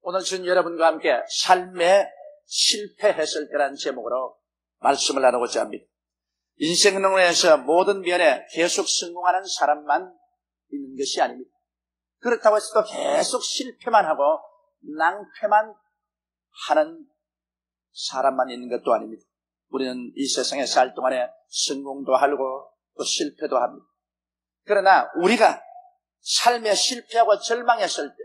오늘 저는 여러분과 함께 삶에 실패했을 때라는 제목으로 말씀을 나누고자 합니다. 인생론에서 모든 면에 계속 성공하는 사람만 있는 것이 아닙니다. 그렇다고 해서 또 계속 실패만 하고 낭패만 하는 사람만 있는 것도 아닙니다. 우리는 이 세상에 살 동안에 성공도 하고 또 실패도 합니다. 그러나 우리가 삶에 실패하고 절망했을 때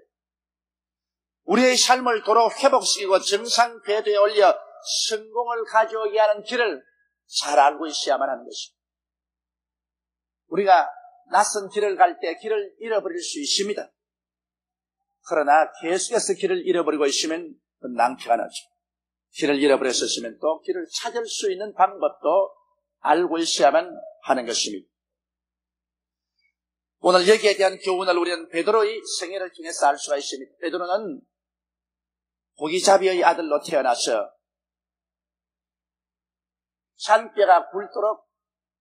우리의 삶을 도로 회복시키고 정상 궤도에 올려 성공을 가져오게 하는 길을 잘 알고 있어야만 하는 것입니다. 우리가 낯선 길을 갈 때 길을 잃어버릴 수 있습니다. 그러나 계속해서 길을 잃어버리고 있으면 낭패가 나죠. 길을 잃어버렸었으면 또 길을 찾을 수 있는 방법도 알고 있어야만 하는 것입니다. 오늘 여기에 대한 교훈을 우리는 베드로의 생애를 통해서 알 수가 있습니다. 베드로는 고기잡이의 아들로 태어나서 잔뼈가 굵도록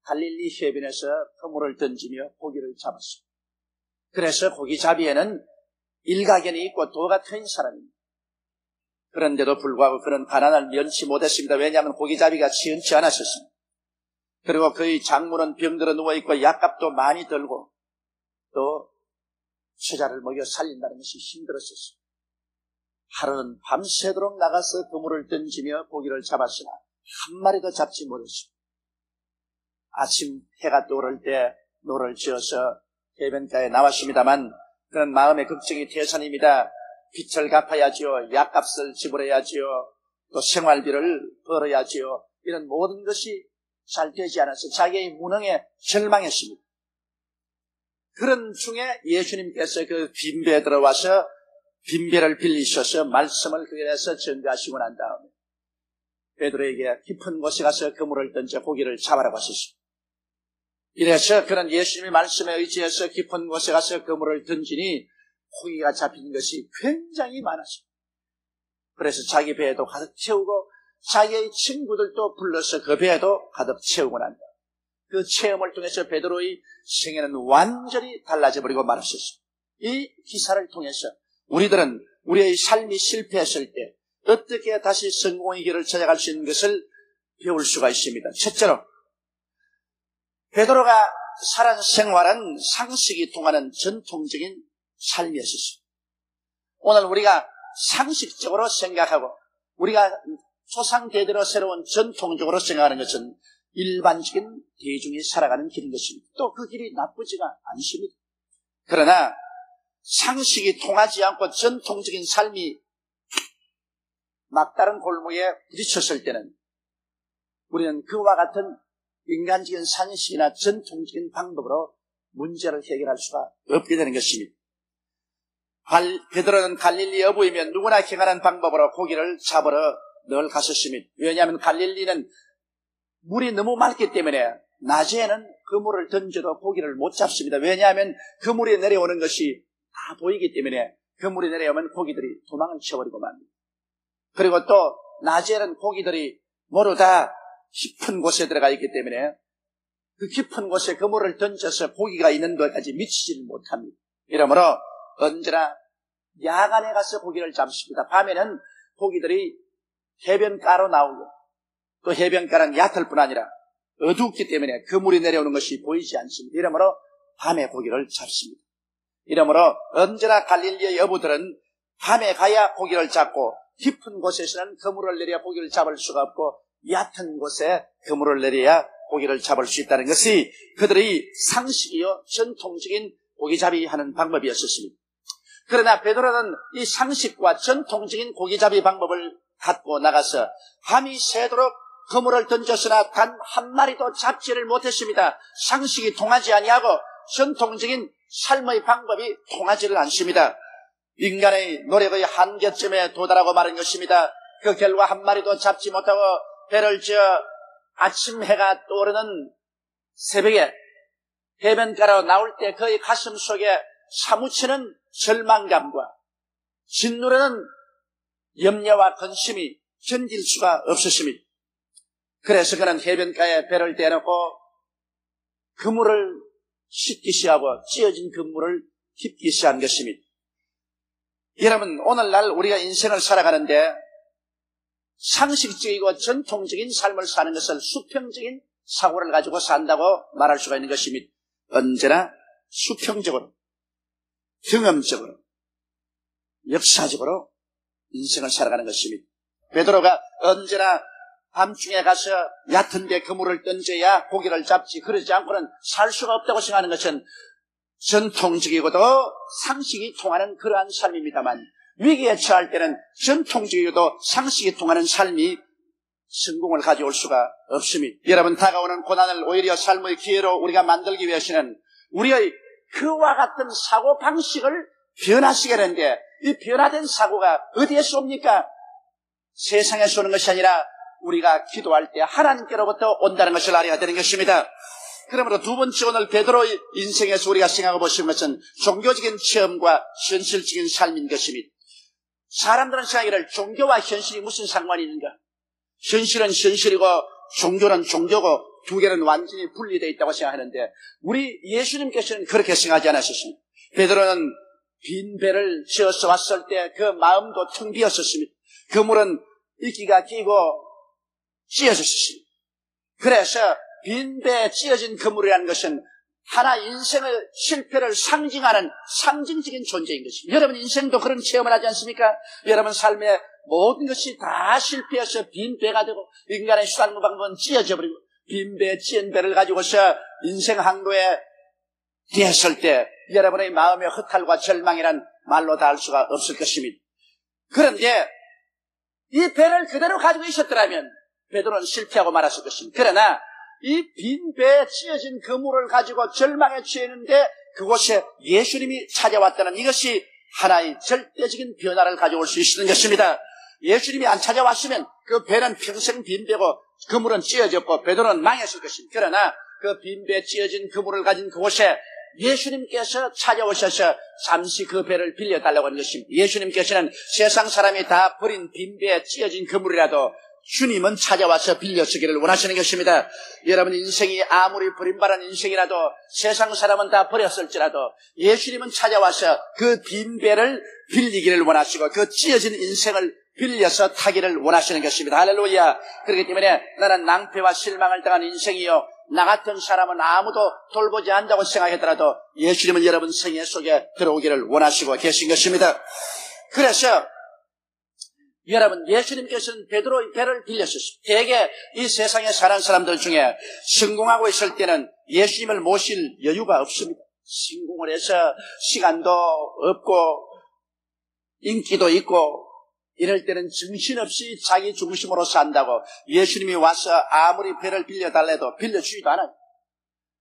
갈릴리 해변에서 그물을 던지며 고기를 잡았습니다. 그래서 고기잡이에는 일가견이 있고 도가 트인 사람입니다. 그런데도 불구하고 그는 가난을 면치 못했습니다. 왜냐하면 고기잡이가 시원치 않았었습니다. 그리고 그의 장모는 병들어 누워있고 약값도 많이 들고 또 처자를 먹여 살린다는 것이 힘들었었습니다. 하루는 밤새도록 나가서 그물을 던지며 고기를 잡았으나 한 마리도 잡지 못했습니다. 아침 해가 떠오를 때 노를 지어서 해변가에 나왔습니다만 그런 마음의 걱정이 태산입니다. 빚을 갚아야지요. 약값을 지불해야지요. 또 생활비를 벌어야지요. 이런 모든 것이 잘 되지 않아서 자기의 무능에 절망했습니다. 그런 중에 예수님께서 그 빈배에 들어와서 빈배를 빌리셔서 말씀을 그에 대해서 전가하시고 난 다음에 베드로에게 깊은 곳에 가서 그물을 던져 고기를 잡아라고 하셨습니다. 이래서 그는 예수님의 말씀에 의지해서 깊은 곳에 가서 그물을 던지니 고기가 잡힌 것이 굉장히 많았습니다. 그래서 자기 배에도 가득 채우고 자기의 친구들도 불러서 그 배에도 가득 채우고 난다. 그 체험을 통해서 베드로의 생애는 완전히 달라져 버리고 말았었습니다. 이 기사를 통해서 우리들은 우리의 삶이 실패했을 때 어떻게 다시 성공의 길을 찾아갈 수 있는 것을 배울 수가 있습니다. 첫째로 베드로가 살아온 생활은 상식이 통하는 전통적인 삶이었습니다. 오늘 우리가 상식적으로 생각하고 우리가 조상대대로 새로운 전통적으로 생각하는 것은 일반적인 대중이 살아가는 길인 것입니다. 또 그 길이 나쁘지가 않습니다. 그러나 상식이 통하지 않고 전통적인 삶이 막다른 골목에 부딪혔을 때는 우리는 그와 같은 인간적인 상식이나 전통적인 방법으로 문제를 해결할 수가 없게 되는 것입니다. 베드로는 갈릴리 어부이면 누구나 행하는 방법으로 고기를 잡으러 늘 갔었습니다. 왜냐하면 갈릴리는 물이 너무 맑기 때문에 낮에는 그물을 던져도 고기를 못 잡습니다. 왜냐하면 그물이 내려오는 것이 다 보이기 때문에 그물이 내려오면 고기들이 도망을 쳐버리고 맙니다. 그리고 또 낮에는 고기들이 모두 다 깊은 곳에 들어가 있기 때문에 그 깊은 곳에 그물을 던져서 고기가 있는 데까지 미치지를 못합니다. 이러므로 언제나 야간에 가서 고기를 잡습니다. 밤에는 고기들이 해변가로 나오고 또 해변가는 얕을 뿐 아니라 어둡기 때문에 그물이 내려오는 것이 보이지 않습니다. 이러므로 밤에 고기를 잡습니다. 이러므로 언제나 갈릴리의 여부들은 밤에 가야 고기를 잡고 깊은 곳에서는 그물을 내려야 고기를 잡을 수가 없고 얕은 곳에 그물을 내려야 고기를 잡을 수 있다는 것이 그들의 상식이요 전통적인 고기잡이 하는 방법이었습니다. 그러나 베드로는 이 상식과 전통적인 고기잡이 방법을 갖고 나가서 밤이 새도록 그물을 던졌으나 단 한 마리도 잡지를 못했습니다. 상식이 통하지 아니하고 전통적인 삶의 방법이 통하지를 않습니다. 인간의 노력의 한계점에 도달하고 마는 것입니다. 그 결과 한 마리도 잡지 못하고 배를 지어 아침 해가 떠오르는 새벽에 해변가로 나올 때 그의 가슴 속에 사무치는 절망감과 짓누르는 염려와 근심이 견딜 수가 없었습니다. 그래서 그는 해변가에 배를 대놓고 그물을 씻기 시하고 찢어진 그물을 깁기 시한 것입니다. 여러분, 오늘날 우리가 인생을 살아가는데 상식적이고 전통적인 삶을 사는 것을 수평적인 사고를 가지고 산다고 말할 수가 있는 것입니다. 언제나 수평적으로, 경험적으로, 역사적으로 인생을 살아가는 것입니다. 베드로가 언제나 밤중에 가서 얕은 데 그물을 던져야 고기를 잡지, 그러지 않고는 살 수가 없다고 생각하는 것은 전통적이고도 상식이 통하는 그러한 삶입니다만, 위기에 처할 때는 전통적이고도 상식이 통하는 삶이 성공을 가져올 수가 없습니다. 여러분, 다가오는 고난을 오히려 삶의 기회로 우리가 만들기 위해서는 우리의 그와 같은 사고방식을 변화시켜야 하는데, 이 변화된 사고가 어디에서 옵니까? 세상에서 오는 것이 아니라 우리가 기도할 때 하나님께로부터 온다는 것을 알아야 되는 것입니다. 그러므로 두 번째, 오늘 베드로의 인생에서 우리가 생각해 보시는 것은 종교적인 체험과 현실적인 삶인 것입니다. 사람들은 생각하기를 종교와 현실이 무슨 상관이 있는가? 현실은 현실이고 종교는 종교고 두 개는 완전히 분리되어 있다고 생각하는데, 우리 예수님께서는 그렇게 생각하지 않으셨습니다. 베드로는 빈 배를 지어서 왔을 때 그 마음도 텅 비었었습니다. 그물은 이끼가 끼고 찢어졌습니다. 그래서 빈 배에 찢어진 그물이라는 것은 하나 인생의 실패를 상징하는 상징적인 존재인 것입니다. 여러분 인생도 그런 체험을 하지 않습니까? 여러분 삶의 모든 것이 다 실패해서 빈 배가 되고 인간의 수단과 방법은 찢어져 버리고 빈 배에 찢은 배를 가지고서 인생 항로에 뛰었을 때 여러분의 마음의 허탈과 절망이란 말로 다 할 수가 없을 것입니다. 그런데 이 배를 그대로 가지고 있었더라면 베드로는 실패하고 말았을 것입니다. 그러나 이 빈 배에 찢어진 그물을 가지고 절망에 취했는데 그곳에 예수님이 찾아왔다는 이것이 하나의 절대적인 변화를 가져올 수 있는 것입니다. 예수님이 안 찾아왔으면 그 배는 평생 빈 배고 그물은 찢어졌고 베드로는 망했을 것입니다. 그러나 그 빈 배에 찢어진 그물을 가진 그곳에 예수님께서 찾아오셔서 잠시 그 배를 빌려달라고 하는 것입니다. 예수님께서는 세상 사람이 다 버린 빈 배에 찢어진 그물이라도 주님은 찾아와서 빌려쓰기를 원하시는 것입니다. 여러분 인생이 아무리 버림받은 인생이라도 세상 사람은 다 버렸을지라도 예수님은 찾아와서 그 빈 배를 빌리기를 원하시고 그 찢어진 인생을 빌려서 타기를 원하시는 것입니다. 할렐루야. 그렇기 때문에 나는 낭패와 실망을 당한 인생이요, 나 같은 사람은 아무도 돌보지 않는다고 생각하더라도 예수님은 여러분 생애 속에 들어오기를 원하시고 계신 것입니다. 그래서 여러분 예수님께서는 베드로의 배를 빌렸었습니다. 대개 이 세상에 사는 사람들 중에 성공하고 있을 때는 예수님을 모실 여유가 없습니다. 성공을 해서 시간도 없고 인기도 있고 이럴 때는 정신없이 자기 중심으로 산다고 예수님이 와서 아무리 배를 빌려달래도 빌려주지도 않아요.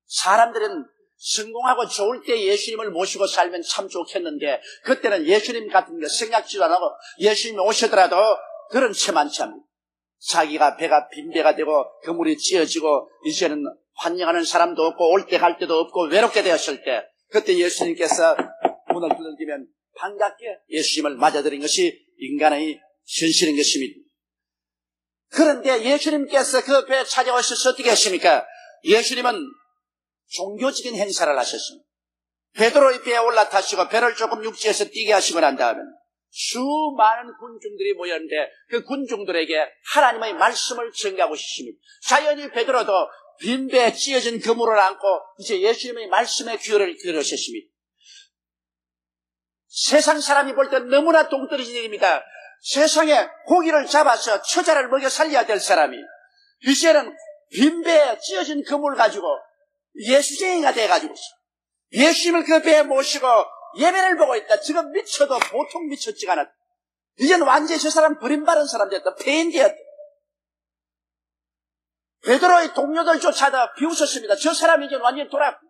사람들은 성공하고 좋을 때 예수님을 모시고 살면 참 좋겠는데 그때는 예수님 같은 거 생각지도 안 하고 예수님이 오시더라도 그런 채 많지 않습니다. 자기가 배가 빈 배가 되고 그물이 찢어지고 이제는 환영하는 사람도 없고 올 때 갈 때도 없고 외롭게 되었을 때 그때 예수님께서 문을 두들기면 반갑게 예수님을 맞아들인 것이 인간의 현실인 것입니다. 그런데 예수님께서 그 배에 찾아오셔서 어떻게 하십니까? 예수님은 종교적인 행사를 하셨습니다. 베드로의 배에 올라타시고 배를 조금 육지에서 뛰게 하시고 난 다음에 수많은 군중들이 모였는데 그 군중들에게 하나님의 말씀을 전가하고 싶습니다. 자연히 베드로도 빈 배에 찢어진 그물을 안고 이제 예수님의 말씀에 귀를 기울였습니다. 세상 사람이 볼 때 너무나 동떨어진 일입니다. 세상에 고기를 잡아서 처자를 먹여 살려야 될 사람이 이제는 빈 배에 찢어진 그물 가지고 예수쟁이가 돼가지고 예수님을 그 배에 모시고 예배를 보고 있다. 지금 미쳐도 보통 미쳤지가 않았다. 이제는 완전히 저 사람 버림받은 사람 됐다. 폐인되었다. 베드로의 동료들조차도 비웃었습니다. 저 사람이 이제는 완전히 돌았고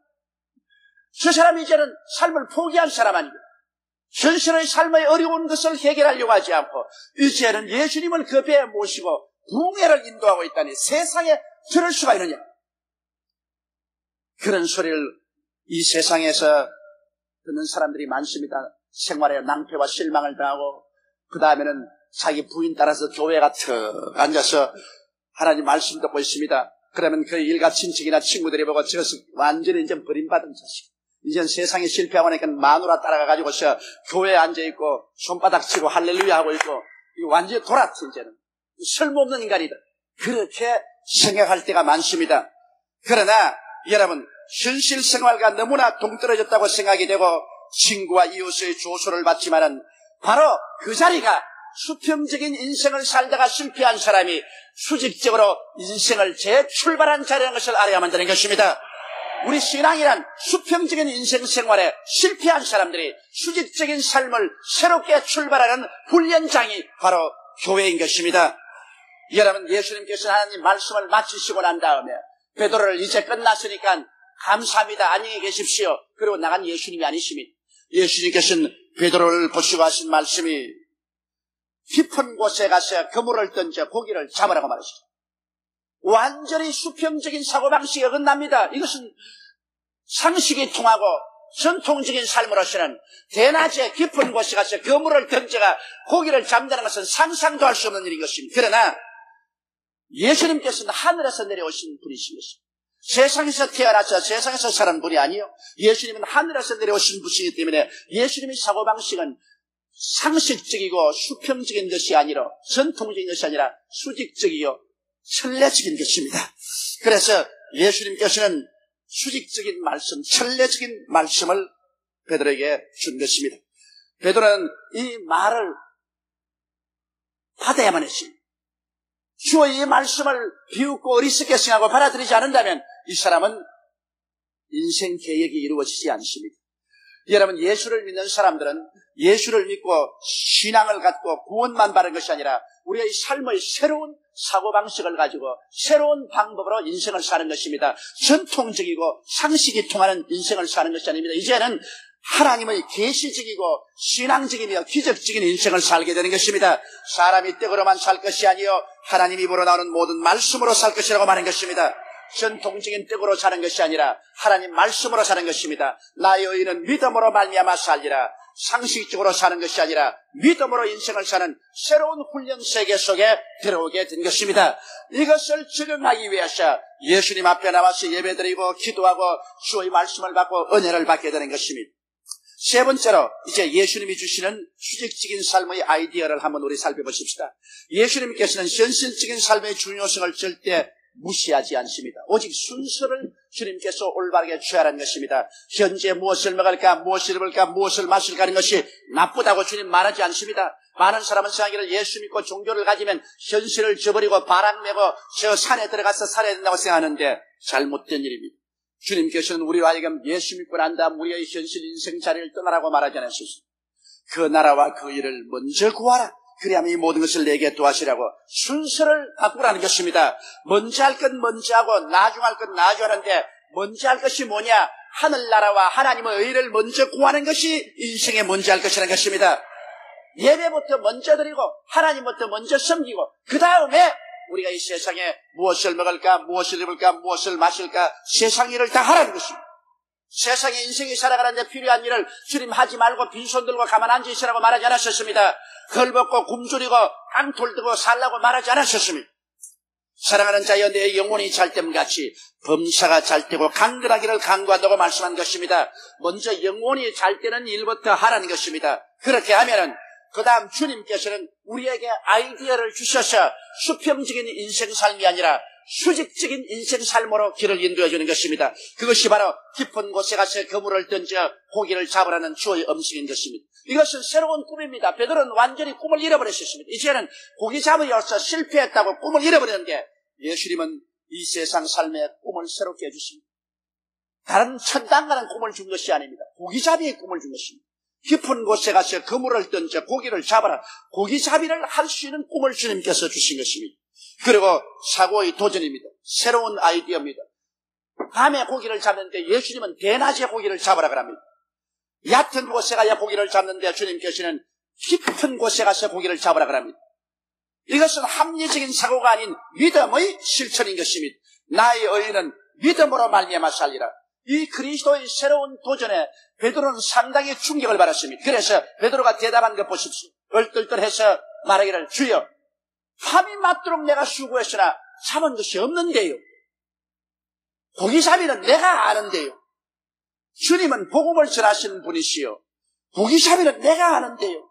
저 사람이 이제는 삶을 포기한 사람 아니고 현실의 삶의 어려운 것을 해결하려고 하지 않고 이제는 예수님을 그 배에 모시고 부흥회를 인도하고 있다니 세상에 저럴 수가 있느냐. 그런 소리를 이 세상에서 듣는 사람들이 많습니다. 생활에 낭패와 실망을 당하고 그 다음에는 자기 부인 따라서 교회가 턱 앉아서 하나님 말씀 듣고 있습니다. 그러면 그 일가 친척이나 친구들이 보고 저것은 완전히 이제 버림받은 자식, 이젠 세상에 실패하고 나니까 마누라 따라가가지고서 교회에 앉아있고 손바닥 치고 할렐루야 하고 있고 완전히 돌았지. 이제는 쓸모없는 인간이다. 그렇게 생각할 때가 많습니다. 그러나 여러분, 현실 생활과 너무나 동떨어졌다고 생각이 되고 친구와 이웃의 조소를 받지만은 바로 그 자리가 수평적인 인생을 살다가 실패한 사람이 수직적으로 인생을 재출발한 자리라는 것을 알아야만 되는 것입니다. 우리 신앙이란 수평적인 인생 생활에 실패한 사람들이 수직적인 삶을 새롭게 출발하는 훈련장이 바로 교회인 것입니다. 여러분, 예수님께서 하나님 말씀을 마치시고 난 다음에 베드로를 이제 끝났으니까 감사합니다, 안녕히 계십시오, 그리고 나간 예수님이 아니십니다. 예수님께서는 베드로를 보시고 하신 말씀이 깊은 곳에 가서 그물을 던져 고기를 잡으라고 말하시죠. 완전히 수평적인 사고방식에 어긋납니다. 이것은 상식이 통하고 전통적인 삶으로서는 대낮에 깊은 곳에 가서 그물을 던져가 고기를 잡는다는 것은 상상도 할 수 없는 일인 것입니다. 그러나 예수님께서는 하늘에서 내려오신 분이신 것입니다. 세상에서 태어나서 세상에서 사는 분이 아니요, 예수님은 하늘에서 내려오신 분이기 때문에 예수님의 사고방식은 상식적이고 수평적인 것이 아니라 전통적인 것이 아니라 수직적이요 천례적인 것입니다. 그래서 예수님께서는 수직적인 말씀, 천례적인 말씀을 베드로에게 준 것입니다. 베드로는 이 말을 받아야만 했습니다. 주의 이 말씀을 비웃고 어리석게 생각하고 받아들이지 않는다면 이 사람은 인생 계획이 이루어지지 않습니다. 여러분, 예수를 믿는 사람들은 예수를 믿고 신앙을 갖고 구원만 받은 것이 아니라 우리의 삶의 새로운 사고방식을 가지고 새로운 방법으로 인생을 사는 것입니다. 전통적이고 상식이 통하는 인생을 사는 것이 아닙니다. 이제는 하나님의 계시적이고 신앙적이며 기적적인 인생을 살게 되는 것입니다. 사람이 떡으로만 살 것이 아니요 하나님 입으로 나오는 모든 말씀으로 살 것이라고 말한 것입니다. 전통적인 떡으로 사는 것이 아니라 하나님 말씀으로 사는 것입니다. 나의 의인은 믿음으로 말미암아 살리라. 상식적으로 사는 것이 아니라 믿음으로 인생을 사는 새로운 훈련 세계 속에 들어오게 된 것입니다. 이것을 적용하기 위해서 예수님 앞에 나와서 예배드리고 기도하고 주의 말씀을 받고 은혜를 받게 되는 것입니다. 세 번째로 이제 예수님이 주시는 수직적인 삶의 아이디어를 한번 우리 살펴보십시다. 예수님께서는 현실적인 삶의 중요성을 절대 무시하지 않습니다. 오직 순서를 주님께서 올바르게 취하라는 것입니다. 현재 무엇을 먹을까, 무엇을 입을까, 무엇을 마실까 하는 것이 나쁘다고 주님 말하지 않습니다. 많은 사람은 생각하기를 예수 믿고 종교를 가지면 현실을 저버리고 바람내고 저 산에 들어가서 살아야 된다고 생각하는데 잘못된 일입니다. 주님께서는 우리와 하여금 예수 믿고 난 다음 우리의 현실 인생 자리를 떠나라고 말하지 않으셨습니다. 그 나라와 그 일을 먼저 구하라. 그래야만 이 모든 것을 내게 도와주라고 순서를 바꾸라는 것입니다. 먼저 할 것 먼저 하고 나중 할 것 나중 하는데 먼저 할 것이 뭐냐? 하늘나라와 하나님의 의를 먼저 구하는 것이 인생의 먼저 할 것이라는 것입니다. 예배부터 먼저 드리고 하나님부터 먼저 섬기고 그 다음에 우리가 이 세상에 무엇을 먹을까, 무엇을 입을까, 무엇을 마실까 세상 일을 다 하라는 것입니다. 세상에 인생이 살아가는데 필요한 일을 주님 하지 말고 빈손 들고 가만 앉으시라고 말하지 않으셨습니다. 걸벗고 굶주리고 앙톨 들고 살라고 말하지 않으셨습니다. 사랑하는 자여 내 영혼이 잘됨같이 범사가 잘되고 강건하기를 간구한다고 말씀한 것입니다. 먼저 영혼이 잘되는 일부터 하라는 것입니다. 그렇게 하면은 그 다음 주님께서는 우리에게 아이디어를 주셔서 수평적인 인생 삶이 아니라 수직적인 인생 삶으로 길을 인도해 주는 것입니다. 그것이 바로 깊은 곳에 가서 그물을 던져 고기를 잡으라는 주의 음식인 것입니다. 이것은 새로운 꿈입니다. 베드로는 완전히 꿈을 잃어버렸습니다. 이제는 고기 잡으려서 실패했다고 꿈을 잃어버렸는데 예수님은 이 세상 삶의 꿈을 새롭게 해주십니다. 다른 천당 가는 꿈을 준 것이 아닙니다. 고기잡이의 꿈을 준 것입니다. 깊은 곳에 가서 그물을 던져 고기를 잡아라. 고기잡이를 할 수 있는 꿈을 주님께서 주신 것입니다. 그리고 사고의 도전입니다. 새로운 아이디어입니다. 밤에 고기를 잡는데 예수님은 대낮에 고기를 잡으라 그럽니다. 얕은 곳에 가야 고기를 잡는데 주님께서는 깊은 곳에 가서 고기를 잡으라 그럽니다. 이것은 합리적인 사고가 아닌 믿음의 실천인 것입니다. 나의 의인은 믿음으로 말미암아 살리라. 이 그리스도의 새로운 도전에 베드로는 상당히 충격을 받았습니다. 그래서 베드로가 대답한 것 보십시오. 얼떨떨해서 말하기를 주여 밤이 맞도록 내가 수고했으나 잡은 것이 없는데요. 고기잡이는 내가 아는데요. 주님은 복음을 전하시는 분이시요. 고기잡이는 내가 아는데요.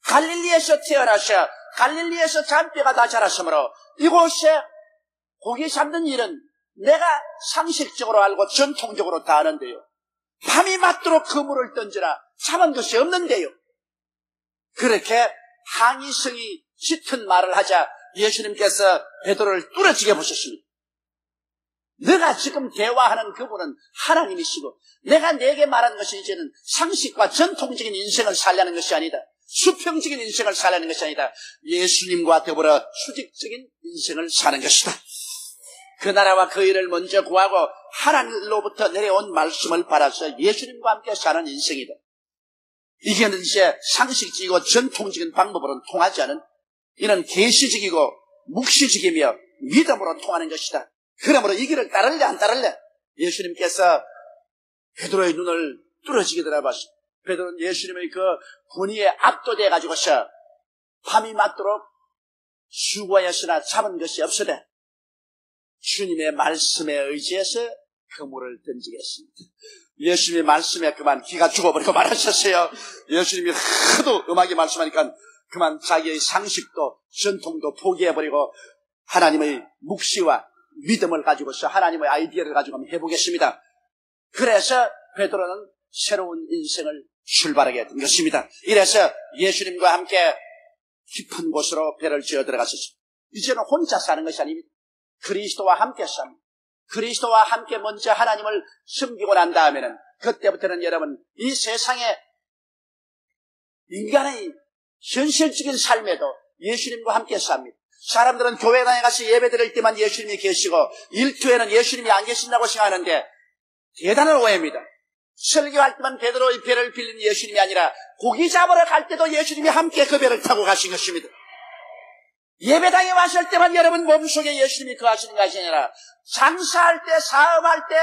갈릴리에서 태어나셔 갈릴리에서 잔뼈가 다 자랐으므로 이곳에 고기 잡는 일은 내가 상식적으로 알고 전통적으로 다 아는데요. 밤이 맞도록 그물을 던지라 잡은 것이 없는데요. 그렇게 항의성이 짙은 말을 하자 예수님께서 베드로를 뚫어지게 보셨습니다. 너가 지금 대화하는 그분은 하나님이시고 내가 내게 말하는 것이 이제는 상식과 전통적인 인생을 살려는 것이 아니다. 수평적인 인생을 살려는 것이 아니다. 예수님과 더불어 수직적인 인생을 사는 것이다. 그 나라와 그 일을 먼저 구하고 하나님로부터 내려온 말씀을 받아서 예수님과 함께 사는 인생이다. 이게 이제 상식적이고 전통적인 방법으로는 통하지 않은, 이는 계시적이고 묵시적이며 믿음으로 통하는 것이다. 그러므로 이 길을 따를래 안 따를래? 예수님께서 베드로의 눈을 뚫어지게 들어봤습니다. 베드로는 예수님의 그 분위에 압도돼 가지고서 밤이 맞도록 수고하였으나 잡은 것이 없으되 주님의 말씀에 의지해서 그물을 던지겠습니다. 예수님의 말씀에 그만 귀가 죽어버리고 말하셨어요. 예수님이 하도 음악이 말씀하니까 그만 자기의 상식도 전통도 포기해버리고 하나님의 묵시와 믿음을 가지고서 하나님의 아이디어를 가지고 한번 해보겠습니다. 그래서 베드로는 새로운 인생을 출발하게 된 것입니다. 이래서 예수님과 함께 깊은 곳으로 배를 지어 들어갔었습니다. 이제는 혼자 사는 것이 아닙니다. 그리스도와 함께 삽니다. 그리스도와 함께 먼저 하나님을 섬기고 난 다음에는 그때부터는 여러분 이 세상에 인간의 현실적인 삶에도 예수님과 함께 삽니다. 사람들은 교회당에 가서 예배 드릴 때만 예수님이 계시고 일터에는 예수님이 안 계신다고 생각하는데 대단한 오해입니다. 설교할 때만 베드로의 배를 빌린 예수님이 아니라 고기 잡으러 갈 때도 예수님이 함께 그 배를 타고 가신 것입니다. 예배당에 왔을 때만 여러분 몸속에 예수님이 거하시는 것이 아니라 장사할 때, 사업할 때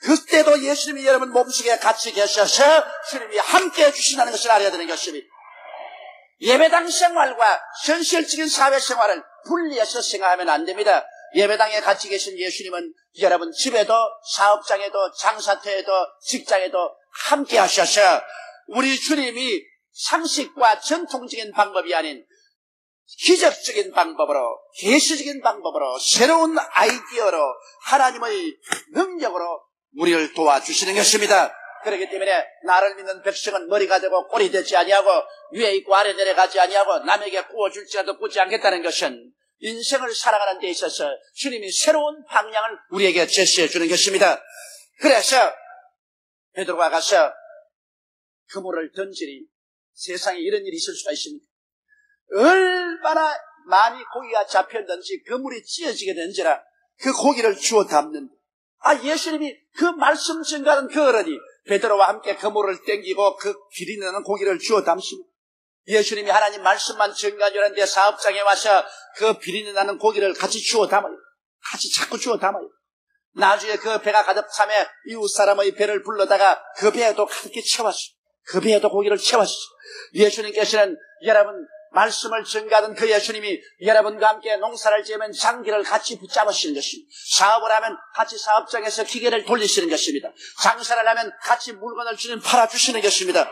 그때도 예수님이 여러분 몸속에 같이 계셔서 주님이 함께 해주신다는 것을 알아야 되는 것입니다. 예배당 생활과 현실적인 사회생활을 분리해서 생각하면 안 됩니다. 예배당에 같이 계신 예수님은 여러분 집에도 사업장에도 장사터에도 직장에도 함께 하셔서 우리 주님이 상식과 전통적인 방법이 아닌 기적적인 방법으로 계시적인 방법으로 새로운 아이디어로 하나님의 능력으로 우리를 도와주시는 것입니다. 그렇기 때문에 나를 믿는 백성은 머리가 되고 꼴이 되지 아니하고 위에 있고 아래 내려가지 아니하고 남에게 구워줄지라도 구지 않겠다는 것은 인생을 살아가는 데 있어서 주님이 새로운 방향을 우리에게 제시해 주는 것입니다. 그래서 베드로가 가서 그물을 던지니 세상에 이런 일이 있을 수가 있습니까? 얼마나 많이 고기가 잡혔는지 그물이 찢어지게 된지라 그 고기를 주워 담는다. 예수님이 그 말씀 증가하는 그 어른이 베드로와 함께 그물을 땡기고 그 길이 나는 고기를 주워 담습니다. 예수님이 하나님 말씀만 증가하려는데 사업장에 와서 그 비린내 나는 고기를 같이 주워 담아요. 같이 자꾸 주워 담아요. 나중에 그 배가 가득 차며 이웃 사람의 배를 불러다가 그 배에도 가득히 채웠어요. 그 배에도 고기를 채웠어요. 예수님께서는 여러분 말씀을 증가하던 그 예수님이 여러분과 함께 농사를 지으면 장기를 같이 붙잡으시는 것입니다. 사업을 하면 같이 사업장에서 기계를 돌리시는 것입니다. 장사를 하면 같이 물건을 주님 팔아주시는 것입니다.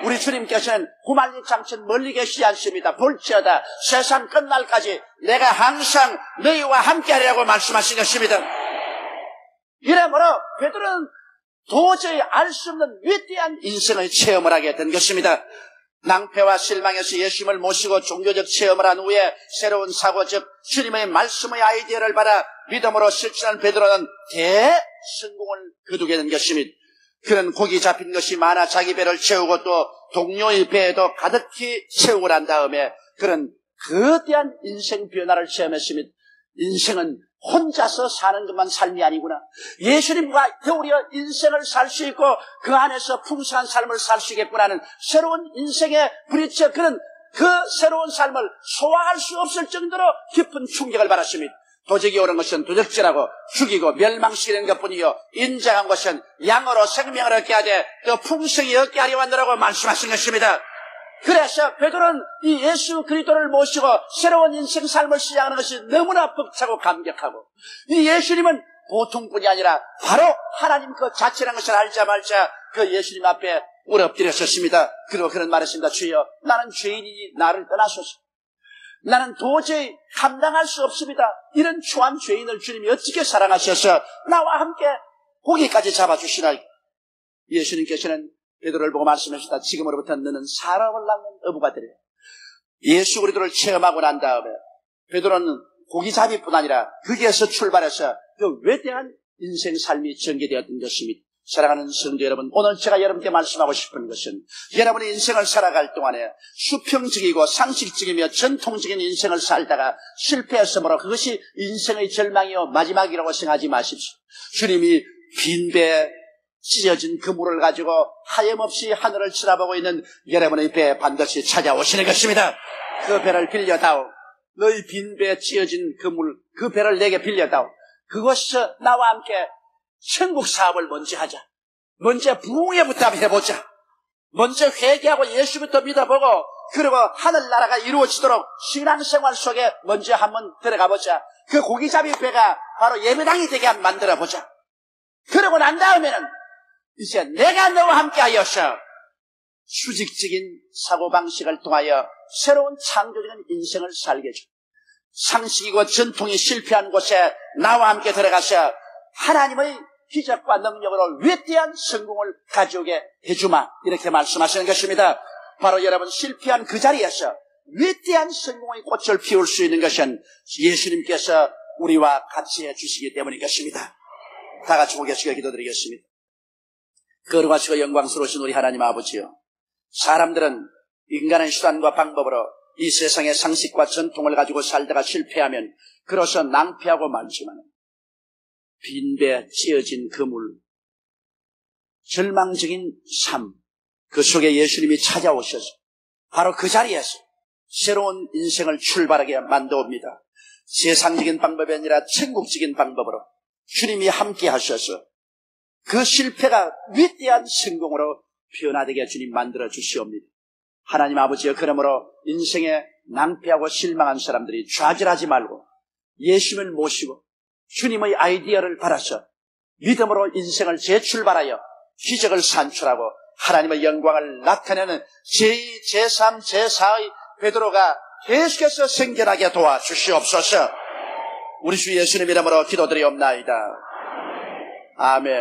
우리 주님께서는 구만리 장천 멀리 계시지 않습니다. 볼지어다 세상 끝날까지 내가 항상 너희와 함께하리라고 말씀하신 것입니다. 이러므로 베드로는 도저히 알 수 없는 위대한 인생의 체험을 하게 된 것입니다. 낭패와 실망에서 예수님을 모시고 종교적 체험을 한 후에 새로운 사고 즉 주님의 말씀의 아이디어를 받아 믿음으로 실천한 베드로는 대성공을 거두게 된 것입니다. 그는 고기 잡힌 것이 많아 자기 배를 채우고 또 동료의 배에도 가득히 채우고 난 다음에 그는 거대한 인생 변화를 체험했습니다. 인생은 혼자서 사는 것만 삶이 아니구나. 예수님과 더불어 인생을 살 수 있고 그 안에서 풍성한 삶을 살 수 있겠구나는 새로운 인생에 부딪혀 그는 그 새로운 삶을 소화할 수 없을 정도로 깊은 충격을 받았습니다. 도적이 오는 것은 도적질하고 죽이고 멸망시키는 것뿐이요 인정한 것은 양으로 생명을 얻게 하되 또 풍성히 얻게 하려 한다라고 말씀하신 것입니다. 그래서 베드로는 이 예수 그리스도를 모시고 새로운 인생 삶을 시작하는 것이 너무나 벅차고 감격하고 이 예수님은 보통뿐이 아니라 바로 하나님 그 자체라는 것을 알자마자 그 예수님 앞에 엎드렸었습니다. 그리고 그런 말했습니다. 주여, 나는 죄인이니 나를 떠나소서. 나는 도저히 감당할 수 없습니다. 이런 초한 죄인을 주님이 어떻게 사랑하셔서 나와 함께 고기까지 잡아주시나이까. 예수님께서는 베드로를 보고 말씀하셨다. 지금으로부터 너는 사람을 낳는 어부가 되리라. 예수 그리스도를 체험하고 난 다음에 베드로는 고기잡이뿐 아니라 거기에서 출발해서 그 외대한 인생 삶이 전개되었던 것입니다. 사랑하는 성도 여러분, 오늘 제가 여러분께 말씀하고 싶은 것은 여러분의 인생을 살아갈 동안에 수평적이고 상식적이며 전통적인 인생을 살다가 실패했으므로 그것이 인생의 절망이요 마지막이라고 생각하지 마십시오. 주님이 빈배에 찢어진 그물을 가지고 하염없이 하늘을 쳐다보고 있는 여러분의 배에 반드시 찾아오시는 것입니다. 그 배를 빌려다오. 너희 빈배에 찢어진 그물, 그 배를 내게 빌려다오. 그것에서 나와 함께 천국 사업을 먼저 하자. 먼저 부흥회부터 해보자. 먼저 회개하고 예수부터 믿어보고 그리고 하늘나라가 이루어지도록 신앙생활 속에 먼저 한번 들어가보자. 그 고기잡이 배가 바로 예배당이 되게 한번 만들어보자. 그러고 난 다음에는 이제 내가 너와 함께 하여서 수직적인 사고방식을 통하여 새로운 창조적인 인생을 살게 해줘. 상식이고 전통이 실패한 곳에 나와 함께 들어가서 하나님의 기적과 능력으로 위대한 성공을 가져오게 해주마. 이렇게 말씀하시는 것입니다. 바로 여러분 실패한 그 자리에서 위대한 성공의 꽃을 피울 수 있는 것은 예수님께서 우리와 같이 해주시기 때문인 것입니다. 다 같이 고개숙여 기도드리겠습니다. 거룩하시고 영광스러우신 우리 하나님 아버지요, 사람들은 인간의 수단과 방법으로 이 세상의 상식과 전통을 가지고 살다가 실패하면 그로서 낭패하고 말지만 빈배 찢어진 그물, 절망적인 삶, 그 속에 예수님이 찾아오셔서 바로 그 자리에서 새로운 인생을 출발하게 만들어옵니다. 세상적인 방법이 아니라 천국적인 방법으로 주님이 함께 하셔서 그 실패가 위대한 성공으로 변화되게 주님 만들어 주시옵니다. 하나님 아버지여, 그러므로 인생에 낭패하고 실망한 사람들이 좌절하지 말고 예수님을 모시고 주님의 아이디어를 받아서 믿음으로 인생을 재출발하여 기적을 산출하고 하나님의 영광을 나타내는 제2, 제3, 제4의 베드로가 계속해서 생겨나게 도와주시옵소서. 우리 주 예수님 이름으로 기도드리옵나이다. 아멘.